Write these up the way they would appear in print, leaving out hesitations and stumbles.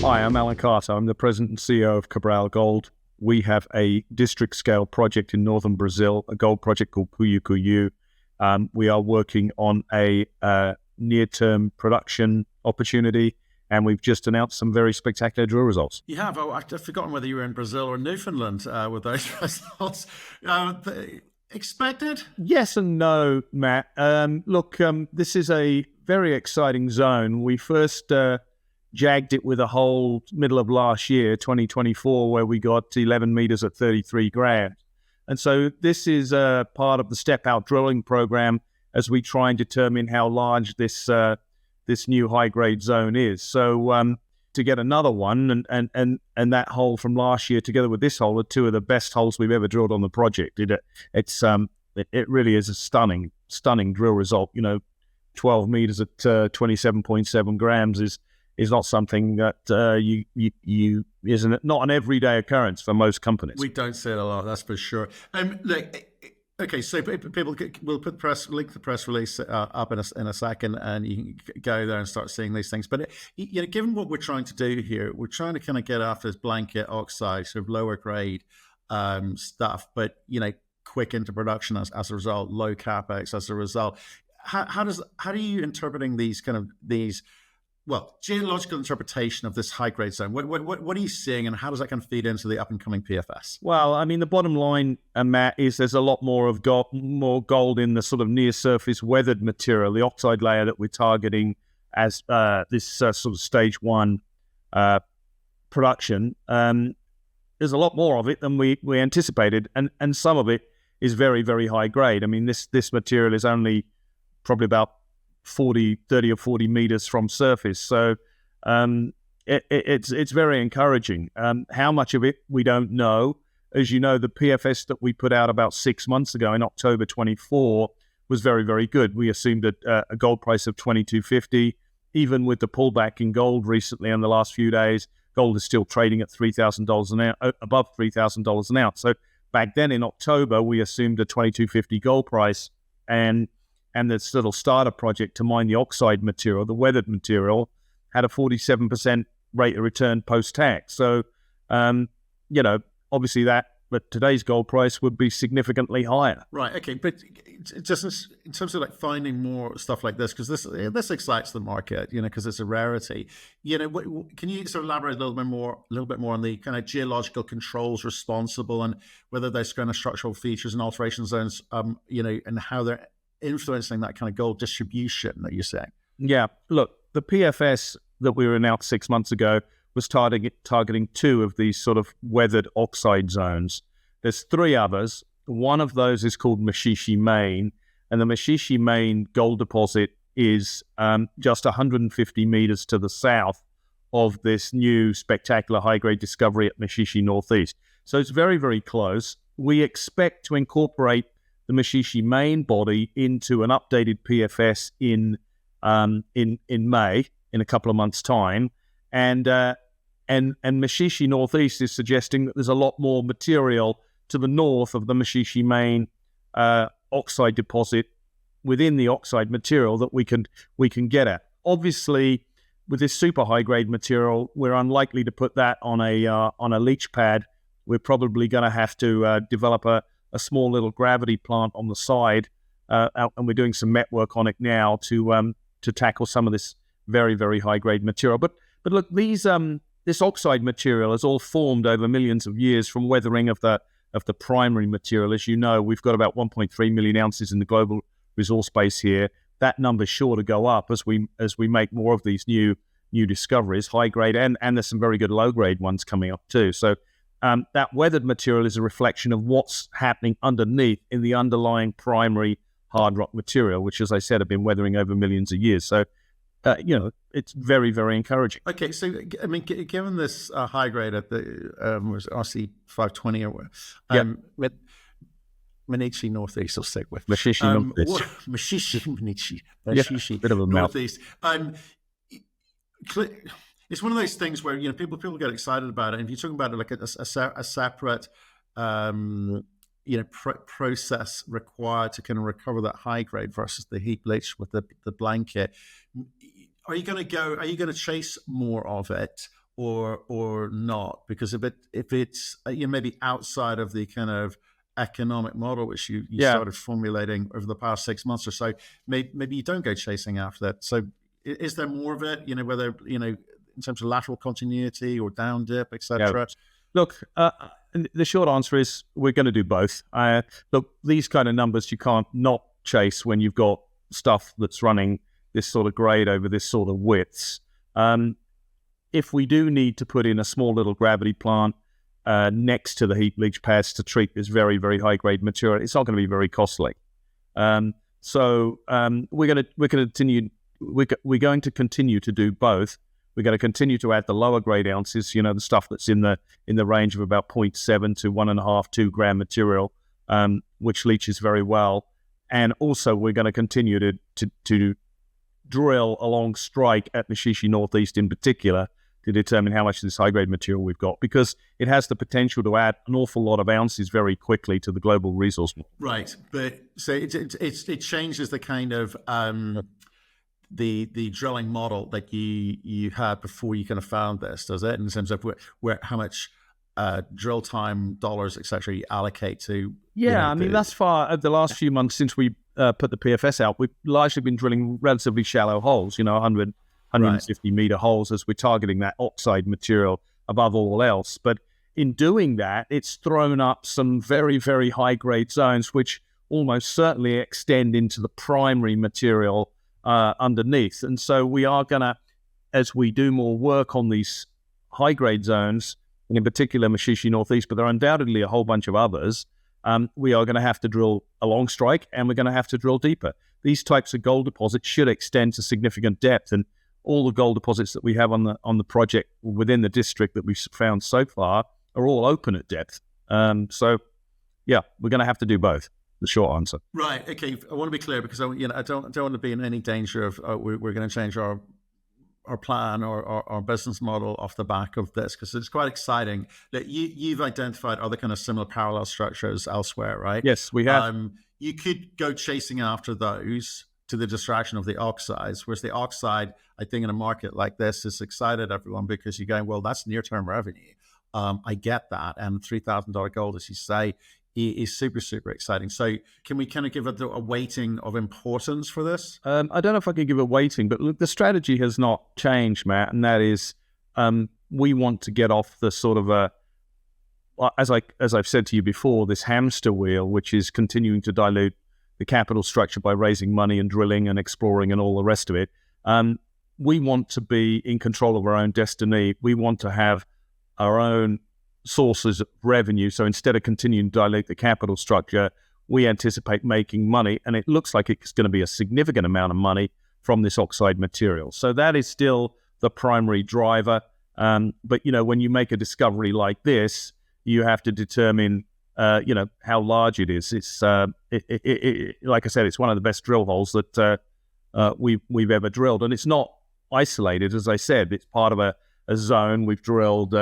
Hi, I'm Alan Carter. I'm the president and CEO of Cabral Gold. We have a district-scale project in northern Brazil, a gold project called Cuiú Cuiú. We are working on a near-term production opportunity, and we've just announced some very spectacular drill results. You have? Oh, I've forgotten whether you were in Brazil or Newfoundland with those results. Expected? Yes and no, Matt. Look, this is a very exciting zone. We first jagged it with a hole middle of last year, 2024, where we got 11 meters at 33 grams. And so this is part of the step-out drilling program as we try and determine how large this new high-grade zone is. So to get another one, and that hole from last year together with this hole are two of the best holes we've ever drilled on the project. It really is a stunning drill result. 12 meters at 27.7 grams is not something that isn't not an everyday occurrence for most companies. We don't see it a lot, that's for sure. Look, okay, so people will put the press release up in a second, and you can go there and start seeing these things. But given what we're trying to do here, we're trying to kind of get after this blanket oxide, sort of lower grade stuff, but quick into production as a result, low capex as a result. How are you interpreting these geological interpretation of this high grade zone? What are you seeing, and how does that kind of feed into the up and coming PFS? Well, I mean, the bottom line, Matt, is there's a lot more gold in the sort of near surface weathered material, the oxide layer that we're targeting as this sort of stage one production. There's a lot more of it than we anticipated, and some of it is very, very high grade. I mean, this material is only probably about 30 or 40 meters from surface. So it's very encouraging. How much of it, we don't know. As you know, the PFS that we put out about 6 months ago in October 24 was very, very good. We assumed a gold price of $2,250. Even with the pullback in gold recently in the last few days, gold is still trading at $3,000 an ounce, above $3,000 an ounce. So back then in October, we assumed a $2,250 gold price, and this little starter project to mine the oxide material, the weathered material, had a 47% rate of return post-tax. So, obviously but today's gold price would be significantly higher. Right, okay. But just in terms of finding more stuff like this, because this excites the market, because it's a rarity. Can you sort of elaborate a little bit more on the kind of geological controls responsible, and whether there's kind of structural features and alteration zones, and how they're influencing that kind of gold distribution that you're saying? Yeah, look, the PFS that we were announced 6 months ago was targeting two of these sort of weathered oxide zones. There's three others. One of those is called Mashishi Main, and the Mashishi Main gold deposit is just 150 meters to the south of this new spectacular high-grade discovery at Machichie Northeast. So it's very, very close. We expect to incorporate the Machichie main body into an updated PFS in May, in a couple of months' time, and Machichie Northeast is suggesting that there's a lot more material to the north of the Machichie main oxide deposit within the oxide material that we can get at. Obviously, with this super high grade material, we're unlikely to put that on a leach pad. We're probably going to have to develop a small little gravity plant on the side, and we're doing some met work on it now to tackle some of this very, very high grade material. But look, this oxide material is all formed over millions of years from weathering of the primary material. As you know, we've got about 1.3 million ounces in the global resource base here. That number's sure to go up as we make more of these new discoveries, high grade, and there's some very good low grade ones coming up too. So that weathered material is a reflection of what's happening underneath in the underlying primary hard rock material, which, as I said, have been weathering over millions of years. So, it's very, very encouraging. Okay, so, I mean, given this high grade at the RC 520 or with Machichie Northeast, I'll stick with Mashishi Northeast. Mashishi bit of a Northeast. It's one of those things where people get excited about it, and if you're talking about it like a separate process required to kind of recover that high grade versus the heap leach with the blanket, are you going to chase more of it, or not? Because if it's maybe outside of the kind of economic model which you started formulating over the past 6 months or so, maybe you don't go chasing after that. So is there more of it? Whether in terms of lateral continuity or down dip, etc. Look, the short answer is we're going to do both. Look, these kind of numbers you can't not chase when you've got stuff that's running this sort of grade over this sort of widths. If we do need to put in a small little gravity plant next to the heap leach pads to treat this very, very high grade material, it's not going to be very costly. So we're going to continue to do both. We're going to continue to add the lower grade ounces, the stuff that's in the range of about 0.7 to 1.5, 2 gram material, which leaches very well. And also we're going to continue to drill along strike at Machichie Northeast in particular to determine how much of this high-grade material we've got, because it has the potential to add an awful lot of ounces very quickly to the global resource model. Right, but so it changes the kind of the drilling model that you had before you kind of found this, does it? In terms of where how much drill time, dollars, etc., you allocate to? Yeah, thus far, the last few months since we put the PFS out, we've largely been drilling relatively shallow holes, 100, 150 meter holes, as we're targeting that oxide material above all else. But in doing that, it's thrown up some very, very high-grade zones, which almost certainly extend into the primary material underneath. And so we are going to, as we do more work on these high-grade zones, and in particular Machichie Northeast, but there are undoubtedly a whole bunch of others, we are going to have to drill along strike, and we're going to have to drill deeper. These types of gold deposits should extend to significant depth, and all the gold deposits that we have on the project within the district that we've found so far are all open at depth. So, yeah, we're going to have to do both. The short answer. Right. Okay. I want to be clear, because I don't want to be in any danger of we're going to change our plan or our business model off the back of this, because it's quite exciting that you've identified other kind of similar parallel structures elsewhere, right? Yes, we have. You could go chasing after those to the distraction of the oxides, whereas the oxide, I think, in a market like this has excited everyone, because you're going, well, that's near-term revenue. I get that, and $3,000 gold, as you say, is super, super exciting. So can we kind of give a weighting of importance for this? I don't know if I can give a weighting, but look, the strategy has not changed, Matt, and that is we want to get off the sort of as I've said to you before, this hamster wheel, which is continuing to dilute the capital structure by raising money and drilling and exploring and all the rest of it. We want to be in control of our own destiny. We want to have our own sources of revenue. So instead of continuing to dilute the capital structure, we anticipate making money, and it looks like it's going to be a significant amount of money from this oxide material. So that is still the primary driver. But when you make a discovery like this, you have to determine how large it is. It's like I said, it's one of the best drill holes that we've ever drilled, and it's not isolated. As I said, it's part of a zone. We've drilled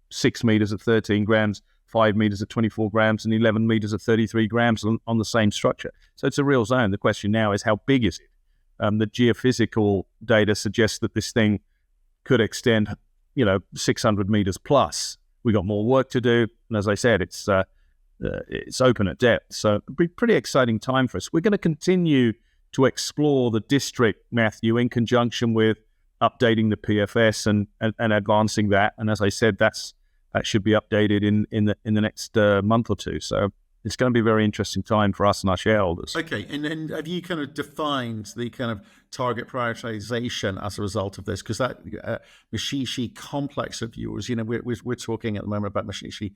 6 meters at 13 grams, 5 meters at 24 grams, and 11 meters at 33 grams on the same structure. So it's a real zone. The question now is, how big is it? The geophysical data suggests that this thing could extend 600 meters plus. We got more work to do, and as I said, it's open at depth, so it'll be a pretty exciting time for us. We're going to continue to explore the district, Matthew, in conjunction with updating the PFS and advancing that. And as I said, that should be updated in the next month or two. So it's going to be a very interesting time for us and our shareholders. Okay, and then have you kind of defined the kind of target prioritization as a result of this? Because that Mashishi complex of yours, we're talking at the moment about Mashishi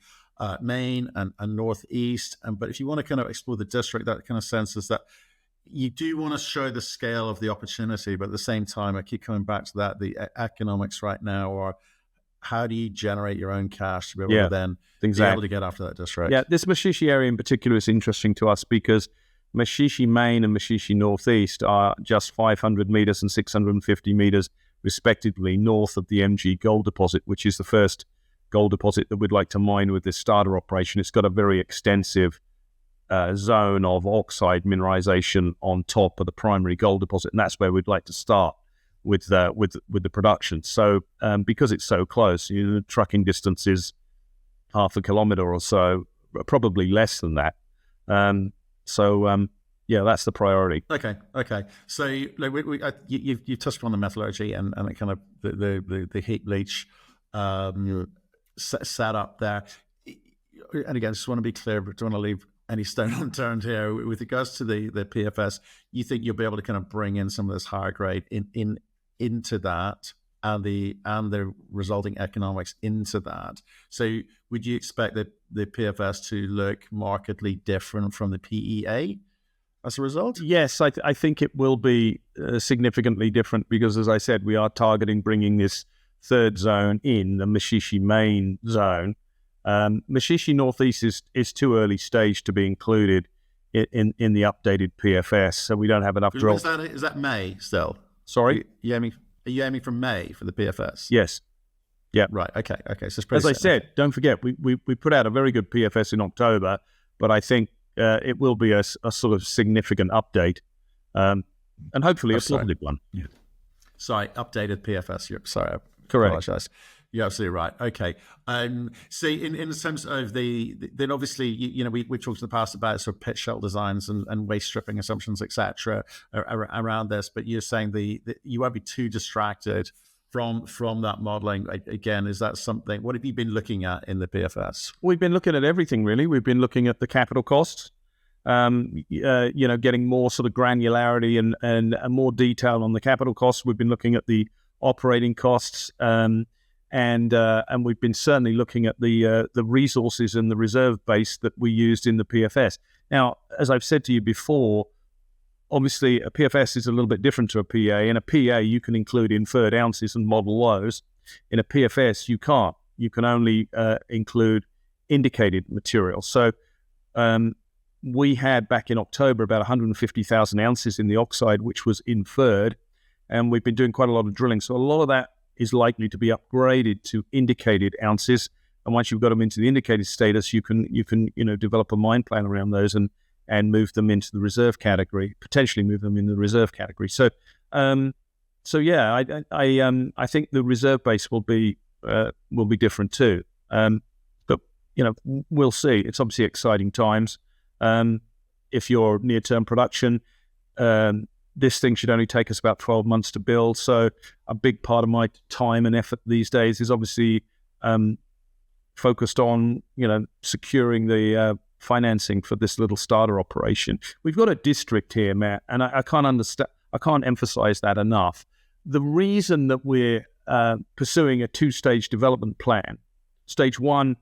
Main and Northeast, but if you want to kind of explore the district, that kind of sense is that you do want to show the scale of the opportunity, but at the same time, I keep coming back to that, the economics right now are, how do you generate your own cash to be able to then be able to get after that district? Yeah, this Mashishi area in particular is interesting to us because Mashishi Main and Mashishi Northeast are just 500 meters and 650 meters, respectively, north of the MG gold deposit, which is the first gold deposit that we'd like to mine with this starter operation. It's got a very extensive zone of oxide mineralization on top of the primary gold deposit, and that's where we'd like to start. with the production. So because it's so close, the trucking distance is half a kilometre or so, probably less than that. Yeah, that's the priority. Okay. So you touched upon the metallurgy and the kind of the heap leach set up there. And again, I just want to be clear, but don't want to leave any stone unturned here. With regards to the PFS, you think you'll be able to kind of bring in some of this higher grade into that and the resulting economics into that. So would you expect that the PFS to look markedly different from the PEA as a result? Yes, I think it will be significantly different because, as I said, we are targeting bringing this third zone in, the Mashishi main zone. Machichie Northeast is too early stage to be included in the updated PFS, so we don't have enough drill. Is that May still? Sorry? Are you aiming for May for the PFS? Yes. Yeah. Right. Okay. So it's as I said, don't forget, we put out a very good PFS in October, but I think it will be a sort of significant update, and hopefully a positive one. Yeah. Sorry, updated PFS. Sorry, I correct. Apologize. You're absolutely right. Okay. See, in terms of then obviously, we talked in the past about sort of pit shell designs and waste stripping assumptions, etc., around this. But you're saying you won't be too distracted from that modeling. Again, is that something? What have you been looking at in the PFS? We've been looking at everything really. We've been looking at the capital costs. Getting more sort of granularity and more detail on the capital costs. We've been looking at the operating costs. And we've been certainly looking at the resources and the reserve base that we used in the PFS. Now, as I've said to you before, obviously a PFS is a little bit different to a PA. In a PA, you can include inferred ounces and model those. In a PFS, you can't. You can only include indicated material. So we had back in October about 150,000 ounces in the oxide, which was inferred, and we've been doing quite a lot of drilling. So a lot of that is likely to be upgraded to indicated ounces, and once you've got them into the indicated status, you can develop a mine plan around those and move them into the reserve category, potentially move them in the reserve category. So yeah, I think the reserve base will be different too. But we'll see. It's obviously exciting times. If you're near-term production, this thing should only take us about 12 months to build. So a big part of my time and effort these days is obviously focused on, securing the financing for this little starter operation. We've got a district here, Matt, and I can't emphasize that enough. The reason that we're pursuing a two-stage development plan, stage one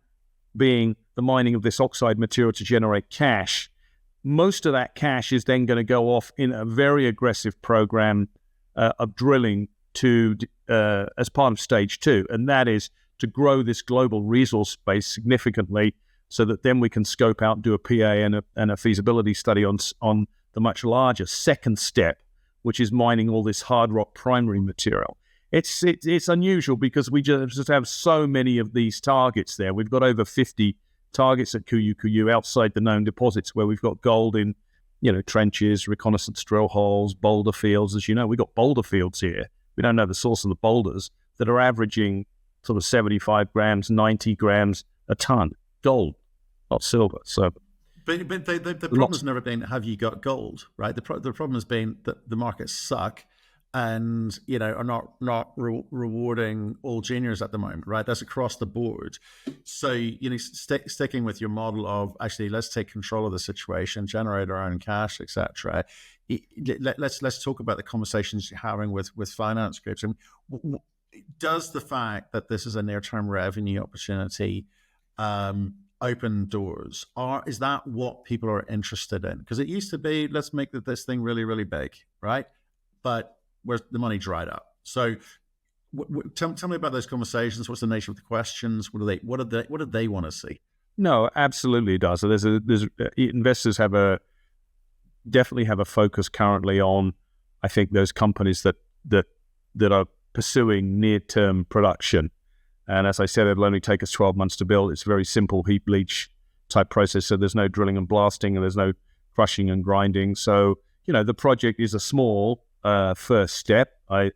being the mining of this oxide material to generate cash, most of that cash is then going to go off in a very aggressive program of drilling as part of stage two, and that is to grow this global resource base significantly so that then we can scope out and do a PA and a feasibility study on the much larger second step, which is mining all this hard rock primary material. It's unusual because we just have so many of these targets there. We've got over 50 targets at Cuiú Cuiú outside the known deposits where we've got gold in, trenches, reconnaissance drill holes, boulder fields. As you know, we've got boulder fields here. We don't know the source of the boulders that are averaging sort of 75 grams, 90 grams a ton. Gold, not silver. So, but the problem has never been, have you got gold, right? The problem has been that the markets suck and are not rewarding all juniors at the moment, right? That's across the board. So sticking with your model of actually let's take control of the situation, generate our own cash, etc. Let's talk about the conversations you're having with finance groups. And does the fact that this is a near-term revenue opportunity open doors, or is that what people are interested in? Because it used to be, let's make this thing really, really big, right? But where's the money dried up? So tell me about those conversations. What's the nature of the questions? What do they want to see? No, absolutely it does. So there's investors definitely have a focus currently on, I think, those companies that are pursuing near-term production. And as I said, it'll only take us 12 months to build. It's a very simple heap leach type process. So there's no drilling and blasting, and there's no crushing and grinding. So, the project is a small first step. But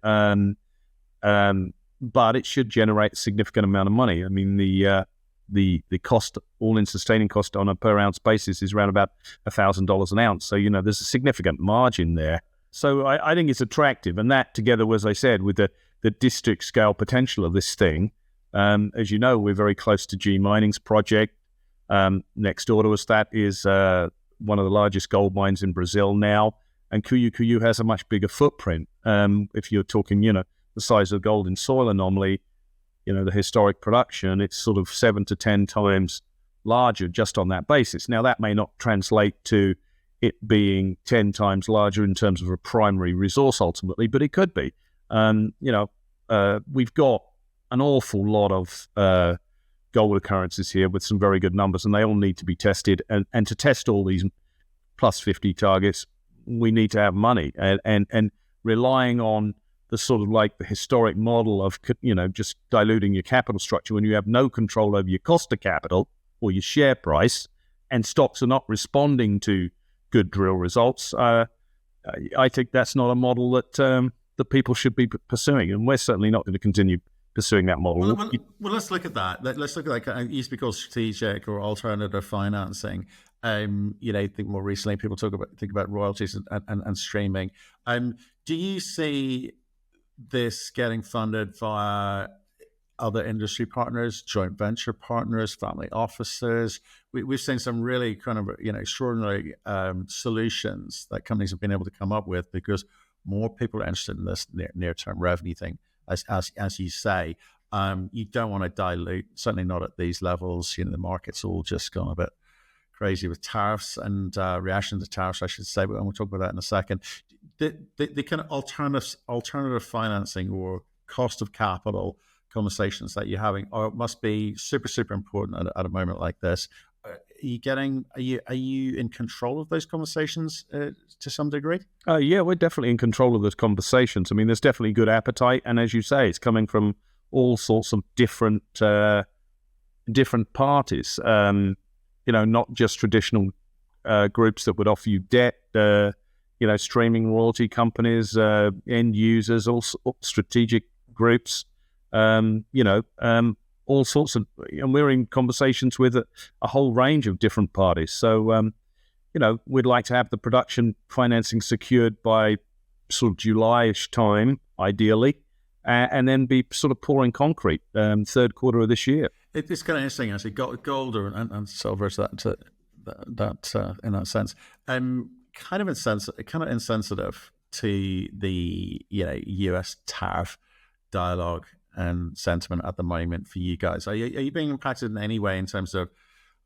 it should generate a significant amount of money. I mean, the cost, all-in sustaining cost on a per ounce basis is around about $1,000 an ounce. So, there's a significant margin there. So I think it's attractive. And that together, as I said, with the district scale potential of this thing, as you know, we're very close to G Mining's project. Next door to us, that is one of the largest gold mines in Brazil now. And Cuiú Cuiú has a much bigger footprint. If you're talking, the size of gold in soil anomaly, the historic production, it's sort of 7 to 10 times larger just on that basis. Now, that may not translate to it being 10 times larger in terms of a primary resource ultimately, but it could be. We've got an awful lot of gold occurrences here with some very good numbers, and they all need to be tested. And to test all these plus 50 targets, we need to have money. And relying on the sort of like the historic model of, just diluting your capital structure when you have no control over your cost of capital or your share price, and stocks are not responding to good drill results, I think that's not a model that that people should be pursuing. And we're certainly not going to continue pursuing that model. Well, let's look at that. Let's look at it used to be called strategic or alternative financing. I think more recently people think about royalties and streaming. Do you see this getting funded via other industry partners, joint venture partners, family offices? We've seen some really kind of extraordinary solutions that companies have been able to come up with because more people are interested in this near-term revenue thing. As you say, you don't want to dilute, certainly not at these levels. The market's all just gone a bit crazy with tariffs and reaction to tariffs, I should say, but we'll talk about that in a second. The kind of alternative financing or cost of capital conversations that you're having must be super, super important at a moment like this. Are you in control of those conversations to some degree? Yeah, we're definitely in control of those conversations. I mean, there's definitely good appetite, and as you say, it's coming from all sorts of different parties. Not just traditional groups that would offer you debt. Streaming royalty companies, end users, all strategic groups. All sorts of, and we're in conversations with a whole range of different parties. So, we'd like to have the production financing secured by sort of July-ish time, ideally, and then be sort of pouring concrete third quarter of this year. It's kind of interesting, actually. Gold and silver is that in that sense, kind of insensitive to the U.S. tariff dialogue and sentiment at the moment for you guys. Are you being impacted in any way in terms of,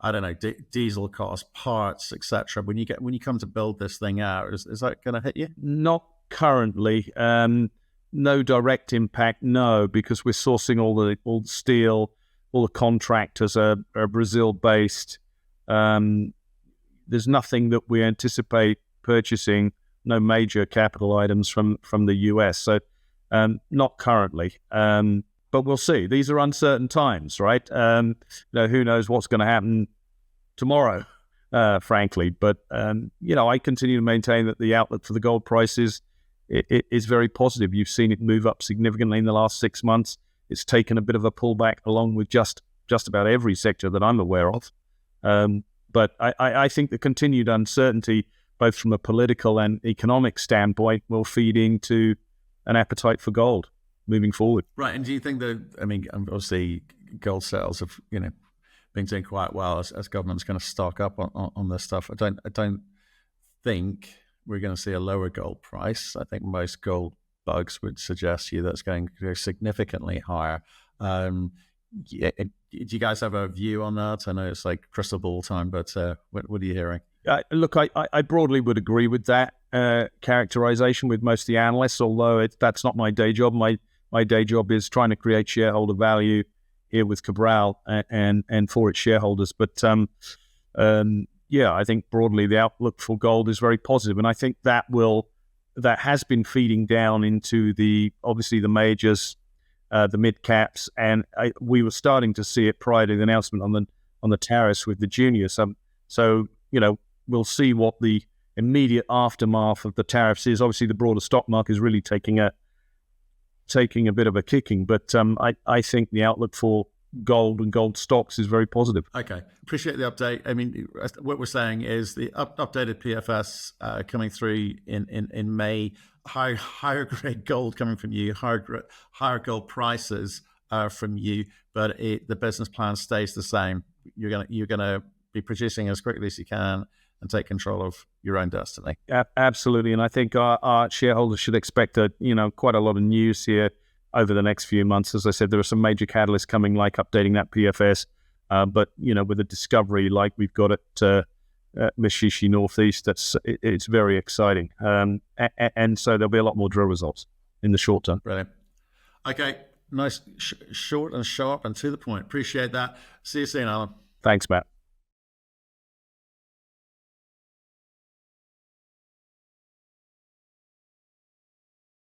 I don't know, diesel costs, parts, etc.? When you come to build this thing out, is that going to hit you? Not currently. No direct impact. No, because we're sourcing all the steel. All the contractors are Brazil based. There's nothing that we anticipate purchasing. No major capital items from the US. So. Not currently, but we'll see. These are uncertain times, right? Who knows what's going to happen tomorrow, frankly. But, I continue to maintain that the outlook for the gold price is very positive. You've seen it move up significantly in the last 6 months. It's taken a bit of a pullback along with just about every sector that I'm aware of. But I think the continued uncertainty, both from a political and economic standpoint, will feed into an appetite for gold moving forward. Right. And do you think that, obviously gold sales have, been doing quite well as government's going to stock up on this stuff. I don't think we're going to see a lower gold price. I think most gold bugs would suggest to you that it's going to go significantly higher. Do you guys have a view on that? I know it's like crystal ball time, but what are you hearing? Look, I broadly would agree with that characterization with most of the analysts, although that's not my day job. My day job is trying to create shareholder value here with Cabral and for its shareholders. But I think broadly the outlook for gold is very positive, and I think that has been feeding down into obviously the majors, the mid caps, and we were starting to see it prior to the announcement on the tariffs with the juniors. So we'll see what the immediate aftermath of the tariffs is obviously the broader stock market is really taking a bit of a kicking. But I think the outlook for gold and gold stocks is very positive. Okay, appreciate the update. I mean, what we're saying is the updated PFS coming through in May, higher grade gold coming from you, higher gold prices from you, but the business plan stays the same. You're gonna be producing as quickly as you can and take control of your own destiny. Absolutely, and I think our shareholders should expect quite a lot of news here over the next few months. As I said, there are some major catalysts coming, like updating that PFS, but with a discovery like we've got at Machichie Northeast, it's very exciting, and so there'll be a lot more drill results in the short term. Brilliant. Okay, nice, short and sharp and to the point. Appreciate that. See you soon, Alan. Thanks, Matt.